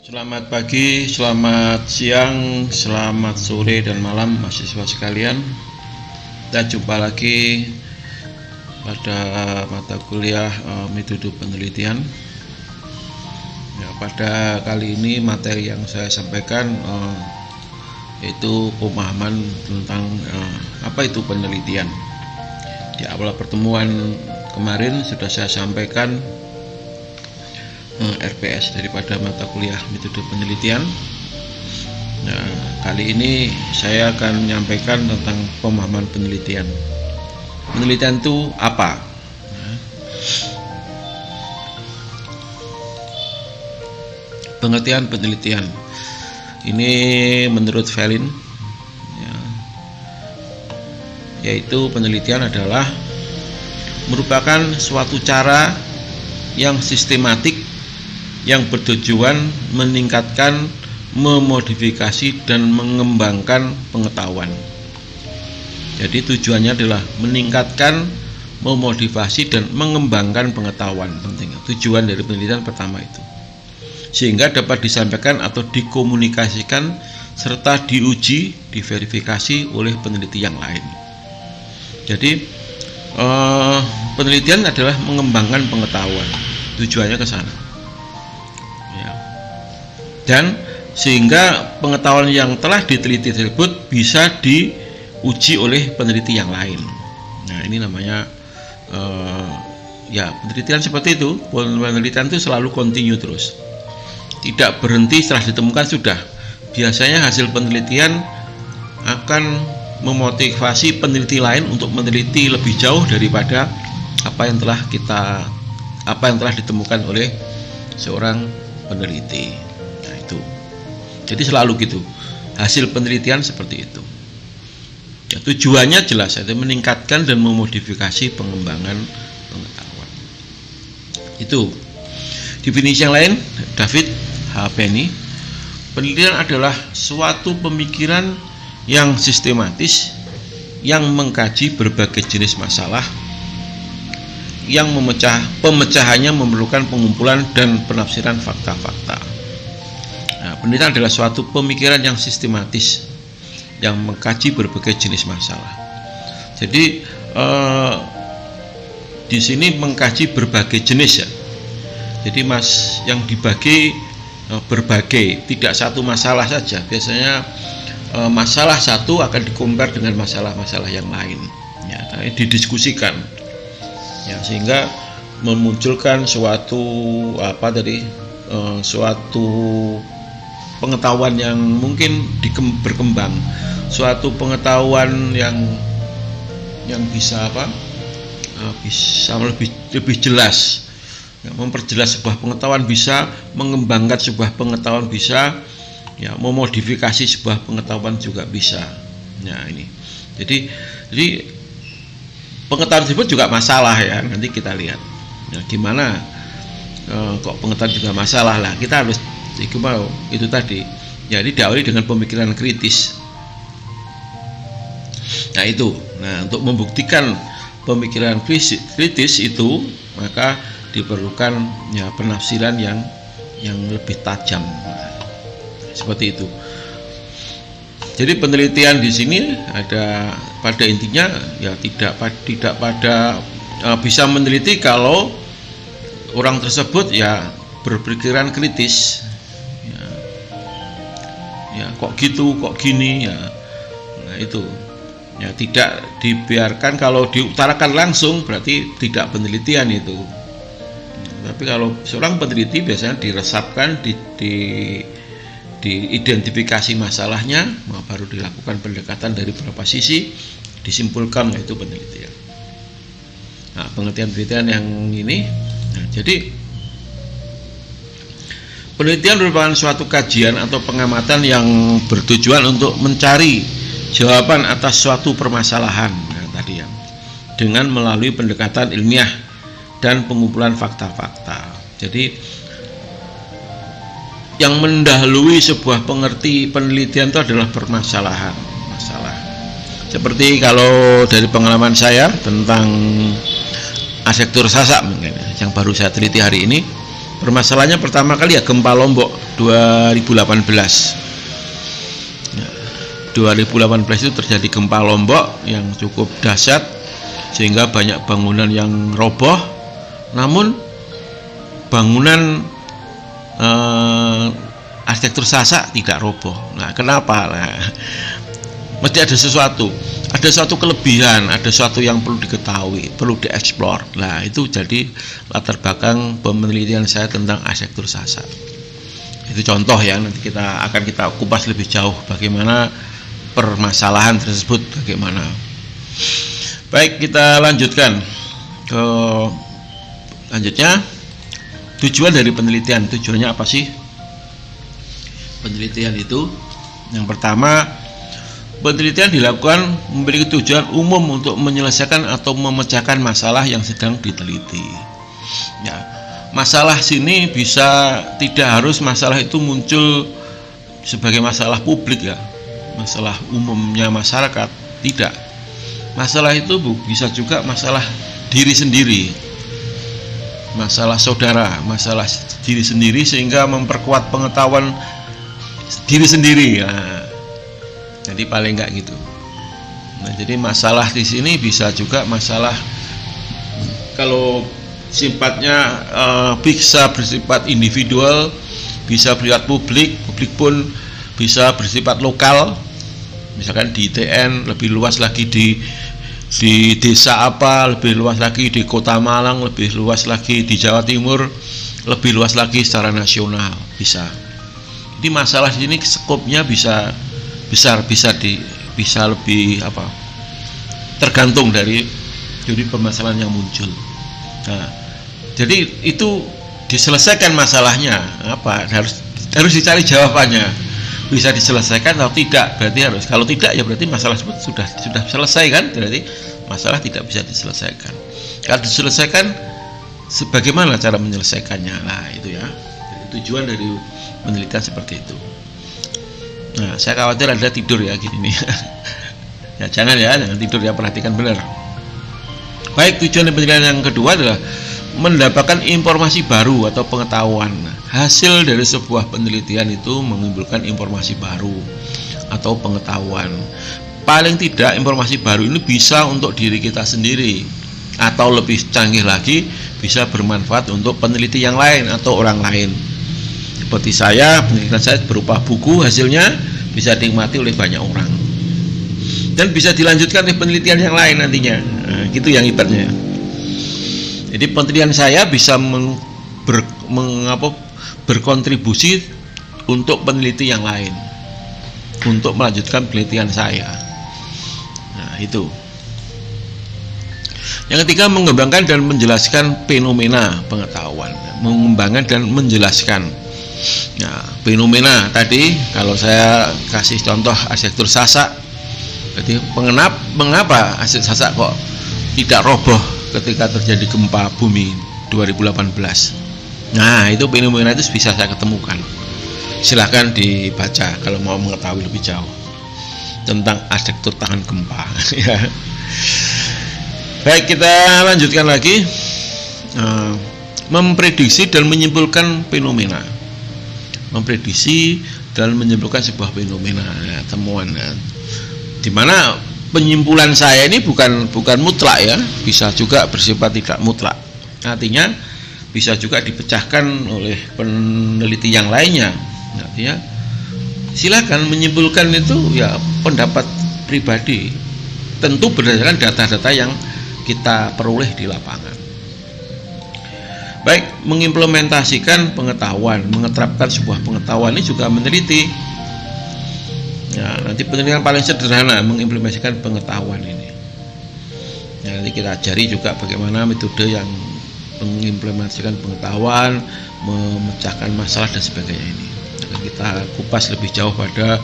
Selamat pagi, selamat siang, selamat sore dan malam mahasiswa sekalian. Kita jumpa lagi pada mata kuliah metode penelitian. Ya, pada kali ini materi yang saya sampaikan yaitu pemahaman tentang apa itu penelitian. Di awal pertemuan kemarin sudah saya sampaikan RPS daripada mata kuliah metode penelitian. Nah, kali ini saya akan menyampaikan tentang pemahaman penelitian. Penelitian itu apa? Pengertian penelitian ini menurut Velin, yaitu penelitian adalah merupakan suatu cara yang sistematik yang bertujuan meningkatkan, memodifikasi dan mengembangkan pengetahuan. Jadi tujuannya adalah meningkatkan, memotivasi dan mengembangkan pengetahuan. Penting. Tujuan dari penelitian pertama itu. Sehingga dapat disampaikan atau dikomunikasikan serta diuji, diverifikasi oleh peneliti yang lain. Jadi penelitian adalah mengembangkan pengetahuan. Tujuannya ke sana. Dan sehingga pengetahuan yang telah diteliti tersebut bisa diuji oleh peneliti yang lain. Nah, ini namanya penelitian seperti itu. Penelitian itu selalu continue terus, tidak berhenti setelah ditemukan sudah. Biasanya hasil penelitian akan memotivasi peneliti lain untuk meneliti lebih jauh daripada apa yang telah ditemukan oleh seorang peneliti. Jadi selalu gitu, hasil penelitian seperti itu. Ya, tujuannya jelas, yaitu meningkatkan dan memodifikasi pengembangan pengetahuan. Itu definisi yang lain, David H. Penny. Penelitian adalah suatu pemikiran yang sistematis yang mengkaji berbagai jenis masalah, yang pemecahannya memerlukan pengumpulan dan penafsiran fakta-fakta. Nah, penelitian adalah suatu pemikiran yang sistematis yang mengkaji berbagai jenis masalah. Jadi di sini mengkaji berbagai jenis ya. Jadi yang dibagi berbagai, tidak satu masalah saja. Biasanya masalah satu akan dikompar dengan masalah-masalah yang lain. Ya, didiskusikan. Ya, sehingga memunculkan suatu pengetahuan yang mungkin berkembang, suatu pengetahuan yang bisa bisa lebih jelas, memperjelas sebuah pengetahuan bisa, mengembangkan sebuah pengetahuan bisa, ya, memodifikasi sebuah pengetahuan juga bisa. Nah, ini. Jadi pengetahuan tersebut juga masalah ya. Nanti kita lihat. Nah, gimana kok pengetahuan juga masalah lah. Kita harus itu tadi, jadi diawali dengan pemikiran kritis. Nah, untuk membuktikan pemikiran kritis itu, maka diperlukan ya penafsiran yang lebih tajam. Seperti itu. Jadi penelitian di sini ada pada intinya ya tidak pada bisa meneliti kalau orang tersebut ya berpikiran kritis. Ya, kok gitu, kok gini ya. Nah, itu. Ya, tidak dibiarkan, kalau diutarakan langsung berarti tidak penelitian itu. Tapi kalau seorang peneliti biasanya diresapkan, diidentifikasi masalahnya, baru dilakukan pendekatan dari beberapa sisi, disimpulkan, yaitu penelitian. Nah, pengertian penelitian yang ini. Nah, jadi penelitian merupakan suatu kajian atau pengamatan yang bertujuan untuk mencari jawaban atas suatu permasalahan, dengan melalui pendekatan ilmiah dan pengumpulan fakta-fakta. Jadi yang mendahului sebuah penelitian itu adalah permasalahan, masalah. Seperti kalau dari pengalaman saya tentang arsitektur Sasak mungkin yang baru saya teliti hari ini. Permasalahannya pertama kali ya gempa Lombok 2018. 2018 itu terjadi gempa Lombok yang cukup dahsyat sehingga banyak bangunan yang roboh, namun bangunan arsitektur Sasak tidak roboh. Nah, kenapa? Nah, mesti ada suatu kelebihan, ada sesuatu yang perlu diketahui, perlu dieksplor. Nah, itu jadi latar belakang penelitian saya tentang arsitektur Sasak. Itu contoh ya, nanti kita kupas lebih jauh bagaimana permasalahan tersebut bagaimana. Baik, kita lanjutkan ke lanjutnya. Tujuan dari penelitian, tujuannya apa sih? Penelitian itu yang pertama, penelitian dilakukan memiliki tujuan umum untuk menyelesaikan atau memecahkan masalah yang sedang diteliti. Ya, masalah sini bisa tidak harus masalah itu muncul sebagai masalah publik ya, masalah umumnya masyarakat, tidak. Masalah itu bisa juga masalah diri sendiri, masalah saudara, masalah diri sendiri sehingga memperkuat pengetahuan diri sendiri. Nah, jadi paling enggak gitu. Nah, jadi masalah di sini bisa juga masalah kalau sifatnya bisa bersifat individual, bisa bersifat publik pun bisa bersifat lokal. Misalkan di ITN, lebih luas lagi di desa apa, lebih luas lagi di Kota Malang, lebih luas lagi di Jawa Timur, lebih luas lagi secara nasional bisa. Jadi masalah di sini skopnya bisa besar, bisa lebih apa? Tergantung dari permasalahan yang muncul. Nah, jadi itu diselesaikan masalahnya apa? Harus dicari jawabannya. Bisa diselesaikan atau tidak, berarti harus. Kalau tidak ya berarti masalah tersebut sudah selesai kan, berarti masalah tidak bisa diselesaikan. Kalau diselesaikan, bagaimana cara menyelesaikannya? Nah, itu ya. Jadi, tujuan dari penelitian seperti itu. Nah, saya khawatir Anda tidur ya gini nih. Ya jangan tidur ya, perhatikan benar. Baik, tujuan penelitian yang kedua adalah mendapatkan informasi baru atau pengetahuan. Hasil dari sebuah penelitian itu menimbulkan informasi baru atau pengetahuan. Paling tidak informasi baru ini bisa untuk diri kita sendiri, atau lebih canggih lagi bisa bermanfaat untuk peneliti yang lain atau orang lain. Seperti saya, penelitian saya berupa buku, hasilnya bisa dinikmati oleh banyak orang dan bisa dilanjutkan oleh penelitian yang lain nantinya. Nah, gitu yang ibaratnya. Jadi penelitian saya bisa berkontribusi untuk peneliti yang lain untuk melanjutkan penelitian saya. Nah, itu. Yang ketiga, mengembangkan dan menjelaskan fenomena pengetahuan. Mengembangkan dan menjelaskan. Nah, fenomena tadi kalau saya kasih contoh arsitektur Sasak, jadi mengapa arsitektur Sasak kok tidak roboh ketika terjadi gempa bumi 2018. Nah, itu fenomena itu bisa saya ketemukan. Silahkan dibaca kalau mau mengetahui lebih jauh tentang arsitektur tahan gempa. Baik, kita lanjutkan lagi. Memprediksi dan menyimpulkan fenomena. Memprediksi dan menyimpulkan sebuah fenomena, ya, temuan. Ya. Di mana penyimpulan saya ini bukan mutlak ya, bisa juga bersifat tidak mutlak. Artinya bisa juga dipecahkan oleh peneliti yang lainnya. Artinya silakan menyimpulkan itu ya pendapat pribadi, tentu berdasarkan data-data yang kita peroleh di lapangan. Baik, mengimplementasikan pengetahuan, mengeterapkan sebuah pengetahuan ini juga meneliti. Ya, nanti penelitian paling sederhana mengimplementasikan pengetahuan ini. Ya, nanti kita ajari juga bagaimana metode yang mengimplementasikan pengetahuan, memecahkan masalah dan sebagainya ini. Akan kita kupas lebih jauh pada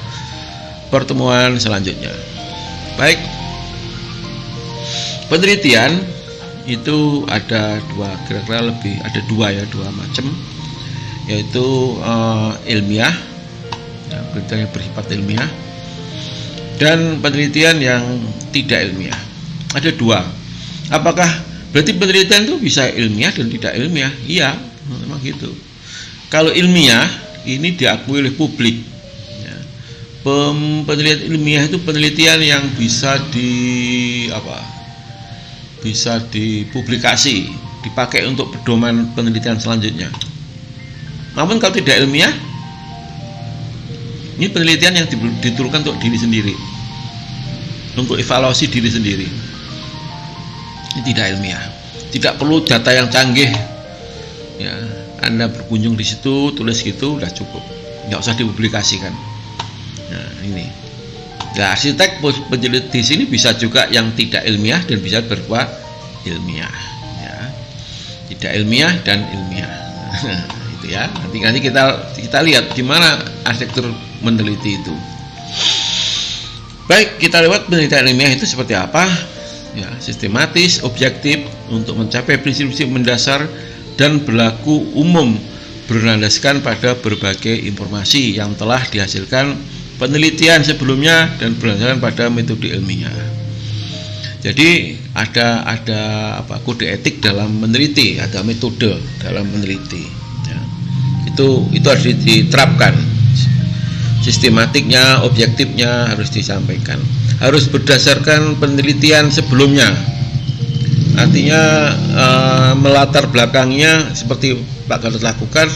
pertemuan selanjutnya. Baik, penelitian itu ada dua macam, yaitu ilmiah, ya, penelitian yang bersifat ilmiah, dan penelitian yang tidak ilmiah. Ada dua. Apakah berarti penelitian itu bisa ilmiah dan tidak ilmiah? Iya, memang gitu. Kalau ilmiah ini diakui oleh publik. Ya. Penelitian ilmiah itu penelitian yang bisa bisa dipublikasi, dipakai untuk pedoman penelitian selanjutnya. Namun kalau tidak ilmiah, ini penelitian yang diturunkan untuk diri sendiri, untuk evaluasi diri sendiri. Ini tidak ilmiah, tidak perlu data yang canggih. Ya, Anda berkunjung di situ, tulis gitu, udah cukup, nggak usah dipublikasikan. Nah, ini. Nah, arsitek peneliti di sini bisa juga yang tidak ilmiah dan bisa berupa ilmiah. Ya. Tidak ilmiah dan ilmiah. Itu ya. Nanti kita lihat gimana arsitektur meneliti itu. Baik, kita lewat penelitian ilmiah itu seperti apa? Ya, sistematis, objektif untuk mencapai prinsip-prinsip mendasar dan berlaku umum berlandaskan pada berbagai informasi yang telah dihasilkan penelitian sebelumnya dan berdasarkan pada metode ilmiah. Jadi ada kode etik dalam meneliti, ada metode dalam meneliti. Ya. Itu harus diterapkan. Sistematiknya, objektifnya harus disampaikan. Harus berdasarkan penelitian sebelumnya. Artinya melatar belakangnya seperti Pak Gatot lakukan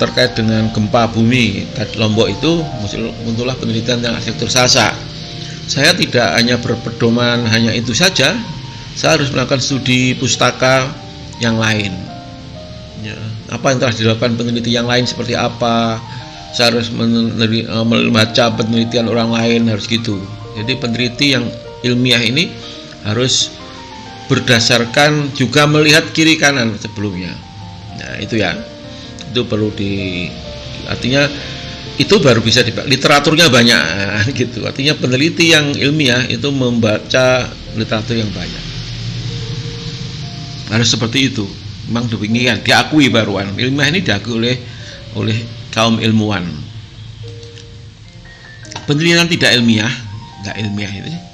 terkait dengan gempa bumi di Lombok itu muncullah penelitian yang arsitektur Sasak. Saya tidak hanya berpedoman hanya itu saja, saya harus melakukan studi pustaka yang lain. Ya, apa yang telah dilakukan peneliti yang lain seperti apa? Saya harus membaca penelitian orang lain, harus gitu. Jadi peneliti yang ilmiah ini harus berdasarkan juga melihat kiri kanan sebelumnya. Nah, itu ya. Itu perlu artinya itu baru bisa literaturnya banyak gitu. Artinya peneliti yang ilmiah itu membaca literatur yang banyak. Harus seperti itu. Memang demikian, diakui baruan. Ilmiah ini diakui oleh kaum ilmuwan. Penelitian tidak ilmiah ini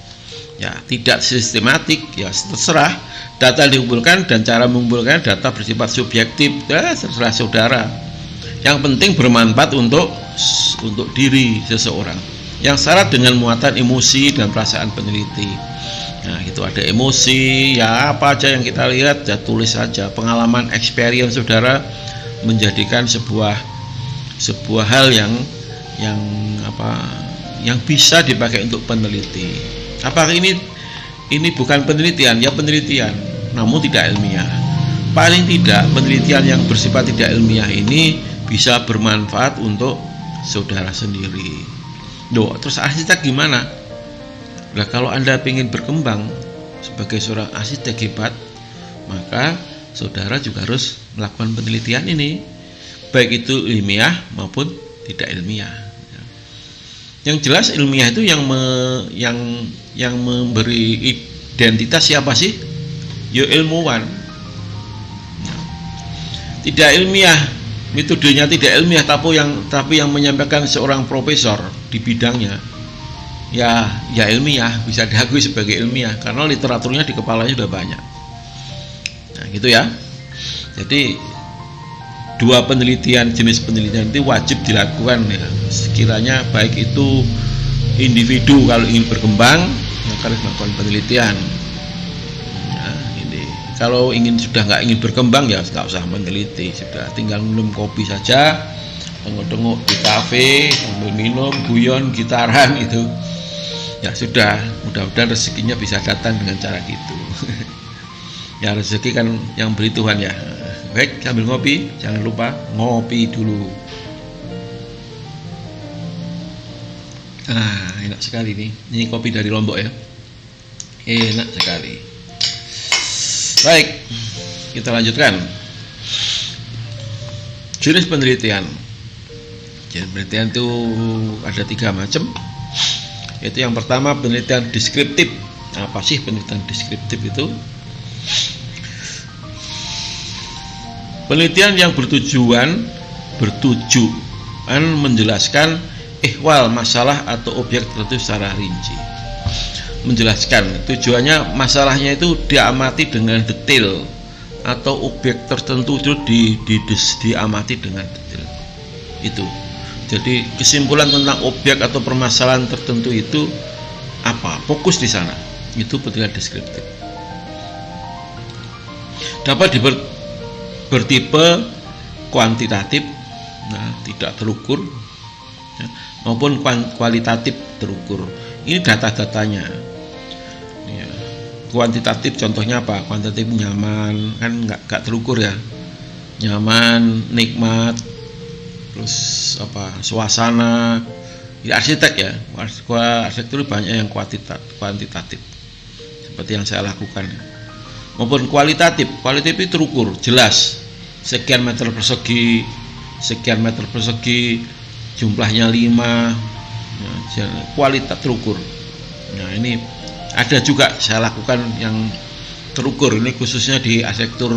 ya tidak sistematik, ya terserah. Data dikumpulkan dan cara mengumpulkan data bersifat subjektif, ya terserah saudara. Yang penting bermanfaat untuk diri seseorang. Yang syarat dengan muatan emosi dan perasaan peneliti. Nah, itu ada emosi, ya apa aja yang kita lihat, ya tulis saja. Pengalaman, experience saudara menjadikan sebuah hal yang bisa dipakai untuk peneliti. Apakah ini bukan penelitian? Ya penelitian, namun tidak ilmiah. Paling tidak penelitian yang bersifat tidak ilmiah ini bisa bermanfaat untuk saudara sendiri. Loh, terus arsitek gimana? Nah, kalau Anda ingin berkembang sebagai seorang arsitek hebat, maka saudara juga harus melakukan penelitian ini, baik itu ilmiah maupun tidak ilmiah. Yang jelas ilmiah itu yang memberi identitas siapa sih? Ya ilmuwan. Tidak ilmiah, metodenya tidak ilmiah, tapi yang menyampaikan seorang profesor di bidangnya, ya ilmiah, bisa diakui sebagai ilmiah karena literaturnya di kepalanya sudah banyak. Nah, gitu ya. Jadi dua jenis penelitian itu wajib dilakukan ya. Sekiranya baik itu individu kalau ingin berkembang, maka harus melakukan penelitian. Nah, ini kalau sudah nggak ingin berkembang, ya nggak usah meneliti, sudah tinggal minum kopi saja, tengok-tengok di kafe sambil minum, guyon, gitaran itu, ya sudah. Mudah-mudahan rezekinya bisa datang dengan cara gitu. Ya rezeki kan yang beri Tuhan ya. Baik, sambil ngopi, jangan lupa ngopi dulu. Enak sekali nih. Ini kopi dari Lombok ya. Enak sekali. Baik, kita lanjutkan. Jenis penelitian. Jenis penelitian itu ada 3 macam. Yaitu yang pertama penelitian deskriptif. Apa sih penelitian deskriptif itu? Penelitian yang bertujuan menjelaskan ihwal masalah atau objek tertentu secara rinci. Menjelaskan tujuannya, masalahnya itu diamati dengan detail atau objek tertentu itu diamati dengan detail. Itu. Jadi kesimpulan tentang objek atau permasalahan tertentu itu apa? Fokus di sana. Itu penelitian deskriptif. Dapat bertipe kuantitatif, tidak terukur, maupun kualitatif terukur. Ini data-datanya. Ya. Kuantitatif contohnya apa? Kuantitatif nyaman, kan nggak terukur ya. Nyaman, nikmat, terus apa? Suasana. Ya, arsitek ya. Arsitektur banyak yang kuantitatif. Seperti yang saya lakukan. Maupun kualitatif itu terukur, jelas. Sekian meter persegi, jumlahnya 5, kualitas terukur. Nah, ini ada juga saya lakukan yang terukur, ini khususnya di arsitektur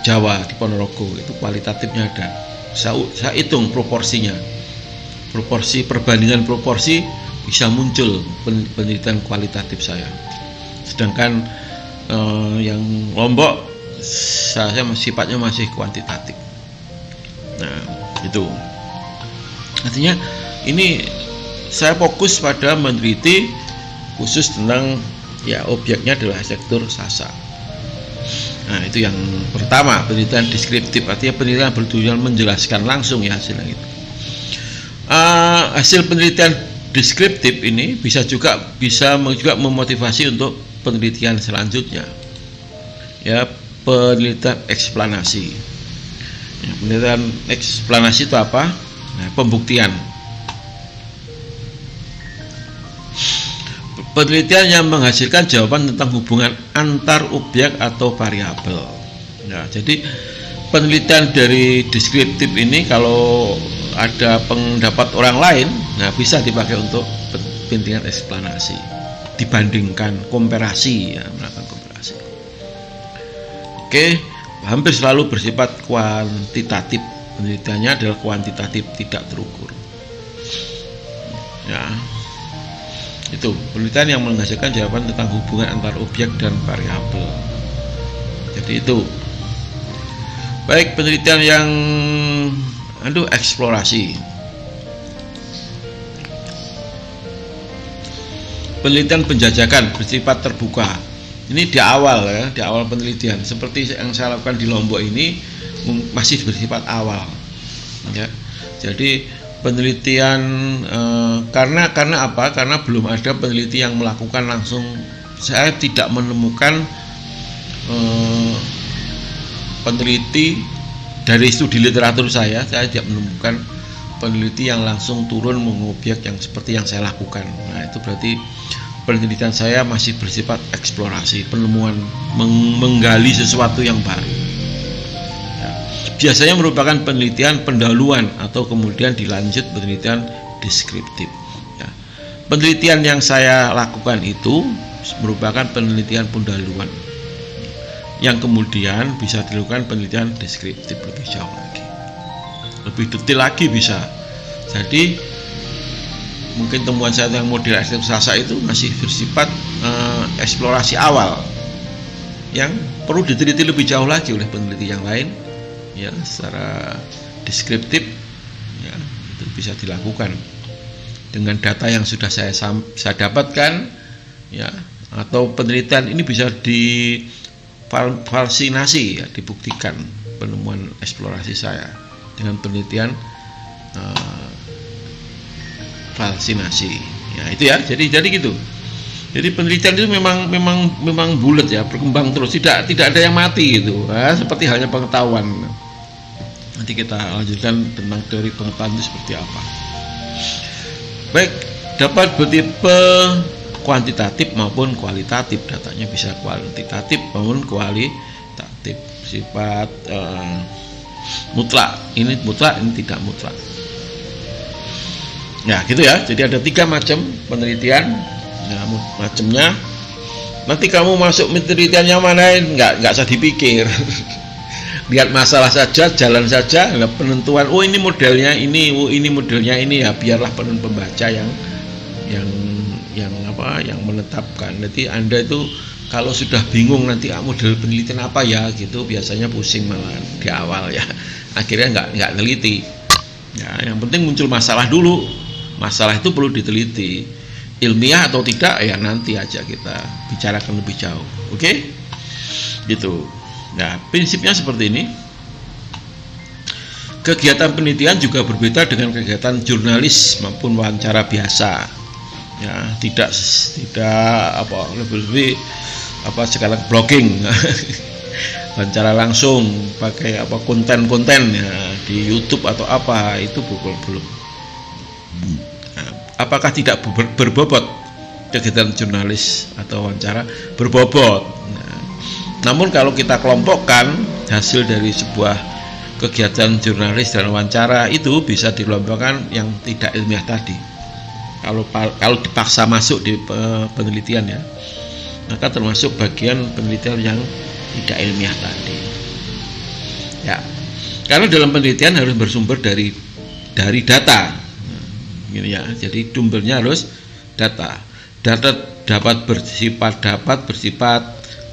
Jawa di Ponorogo, itu kualitatifnya ada. Saya hitung proporsinya, perbandingan proporsi bisa muncul penelitian kualitatif saya. Sedangkan yang Lombok saya sifatnya masih kuantitatif. Nah, itu artinya ini saya fokus pada meneliti khusus tentang ya objeknya adalah arsitektur Sasak. Nah, itu yang pertama, penelitian deskriptif, artinya penelitian bertujuan menjelaskan langsung ya hasilnya itu. Hasil penelitian deskriptif ini bisa juga memotivasi untuk penelitian selanjutnya, ya, penelitian eksplanasi. Ya, penelitian eksplanasi itu apa? Nah, pembuktian. Penelitian yang menghasilkan jawaban tentang hubungan antar objek atau variabel. Ya, jadi penelitian dari deskriptif ini kalau ada pendapat orang lain, nah bisa dipakai untuk penelitian eksplanasi. Dibandingkan, komparasi, ya, melakukan komparasi. Oke, hampir selalu bersifat kuantitatif. Penelitiannya adalah kuantitatif, tidak terukur. Ya, itu penelitian yang menghasilkan jawaban tentang hubungan antar objek dan variabel. Jadi itu. Baik, penelitian yang eksplorasi. Penelitian penjajakan bersifat terbuka. Ini di awal ya, di awal penelitian. Seperti yang saya lakukan di Lombok ini masih bersifat awal. Ya. Jadi penelitian karena apa? Karena belum ada peneliti yang melakukan langsung. Saya tidak menemukan peneliti dari studi literatur saya tidak menemukan peneliti yang langsung turun mengobjek yang seperti yang saya lakukan. Nah, itu berarti penelitian saya masih bersifat eksplorasi, penemuan, menggali sesuatu yang baru. Ya. Biasanya merupakan penelitian pendahuluan atau kemudian dilanjut penelitian deskriptif. Ya. Penelitian yang saya lakukan itu merupakan penelitian pendahuluan, yang kemudian bisa dilakukan penelitian deskriptif lebih jauh lagi, lebih detail lagi bisa. Jadi mungkin temuan saya yang model arsitektur Sasak itu masih bersifat eksplorasi awal yang perlu diteliti lebih jauh lagi oleh peneliti yang lain, ya, secara deskriptif, ya, itu bisa dilakukan dengan data yang sudah saya dapatkan, ya, atau penelitian ini bisa divalisinasi, ya, dibuktikan penemuan eksplorasi saya dengan penelitian valsinasi. Ya, itu ya. Jadi gitu. Jadi penelitian itu memang bulat ya, berkembang terus, tidak ada yang mati gitu. Nah, seperti halnya pengetahuan. Nanti kita lanjutkan tentang teori pengetahuan itu seperti apa. Baik, dapat bertipe kuantitatif maupun kualitatif. Datanya bisa kuantitatif maupun kualitatif. Sifat mutlak. Ini mutlak, ini tidak mutlak. Ya, gitu ya. Jadi ada 3 macam penelitian. Ya, macamnya. Nanti kamu masuk penelitian yang mana, nggak usah dipikir. Lihat masalah saja, jalan saja. Nah, penentuan, oh ini modelnya ini, oh ini modelnya ini, ya biarlah pembaca yang menetapkan. Nanti Anda itu kalau sudah bingung nanti model penelitian apa ya gitu, biasanya pusing malah di awal ya, akhirnya nggak teliti ya. Yang penting muncul masalah dulu, masalah itu perlu diteliti, ilmiah atau tidak ya nanti aja kita bicarakan lebih jauh. Oke? Gitu. Nah, prinsipnya seperti ini. Kegiatan penelitian juga berbeda dengan kegiatan jurnalis maupun wawancara biasa. Ya, tidak lebih sekarang blogging. Wawancara langsung pakai konten-konten ya di YouTube atau apa, itu belum. Nah, apakah tidak berbobot kegiatan jurnalis atau wawancara? Berbobot. Nah, namun kalau kita kelompokkan hasil dari sebuah kegiatan jurnalis dan wawancara itu bisa dikelompokkan yang tidak ilmiah tadi. Kalau dipaksa masuk di penelitian ya, maka termasuk bagian penelitian yang tidak ilmiah tadi. Ya, karena dalam penelitian harus bersumber dari data. Gini ya, jadi sumbernya harus data. Data dapat bersifat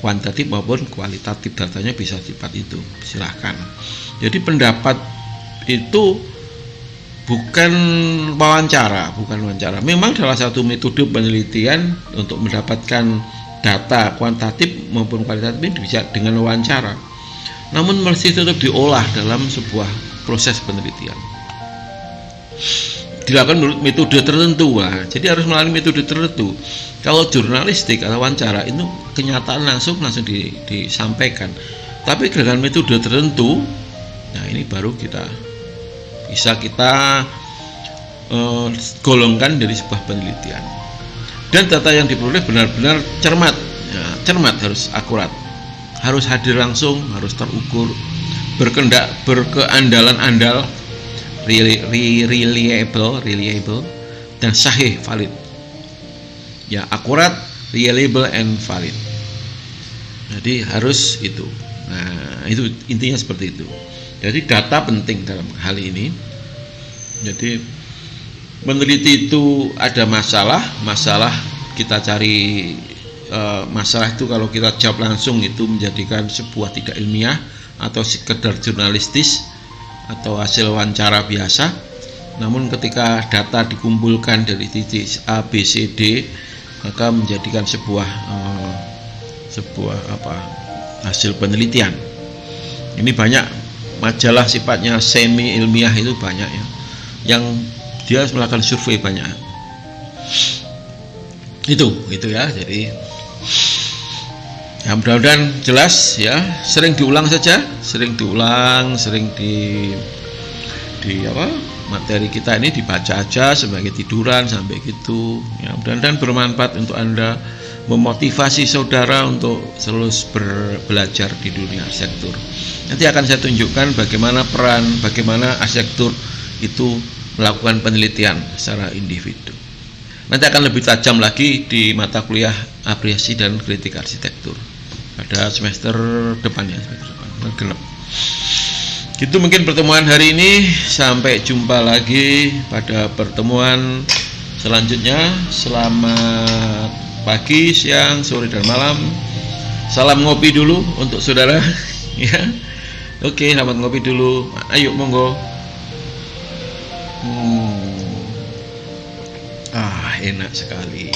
kuantitatif maupun kualitatif, datanya bisa sifat itu, silahkan. Jadi pendapat itu bukan wawancara. Memang salah satu metode penelitian untuk mendapatkan data kuantitatif maupun kualitatif ini bisa dengan wawancara. Namun mesti tetap diolah dalam sebuah proses penelitian. Dilakukan menurut metode tertentu. Jadi harus melalui metode tertentu. Kalau jurnalistik atau wawancara itu kenyataan langsung disampaikan. Tapi dengan metode tertentu, nah ini baru bisa kita golongkan dari sebuah penelitian. Dan data yang diperoleh benar-benar cermat, harus akurat, harus hadir langsung, harus terukur, berkeandalan, reliable, dan sahih, valid. Ya, akurat, reliable, and valid. Jadi harus itu. Nah, itu intinya seperti itu. Jadi data penting dalam hal ini. Jadi meneliti itu ada masalah kita cari masalah itu, kalau kita jawab langsung itu menjadikan sebuah tidak ilmiah atau sekedar jurnalistis atau hasil wawancara biasa. Namun ketika data dikumpulkan dari titik A, B, C, D, maka menjadikan sebuah hasil penelitian. Ini banyak majalah sifatnya semi ilmiah itu banyak ya, yang dia melakukan survei banyak. Itu ya. Jadi ya mudah-mudahan jelas ya. Sering diulang saja, sering di materi kita ini dibaca aja sebagai tiduran sampai gitu ya. Mudah-mudahan bermanfaat untuk Anda, memotivasi saudara untuk terus belajar di dunia arsitektur. Nanti akan saya tunjukkan bagaimana arsitektur itu melakukan penelitian secara individu. Nanti akan lebih tajam lagi di mata kuliah apresiasi dan kritik arsitektur pada semester depan ya, genep. Itu mungkin pertemuan hari ini. Sampai jumpa lagi pada pertemuan selanjutnya. Selamat pagi, siang, sore, dan malam. Salam ngopi dulu untuk saudara ya. Oke, selamat ngopi dulu. Ayo monggo. Enak sekali.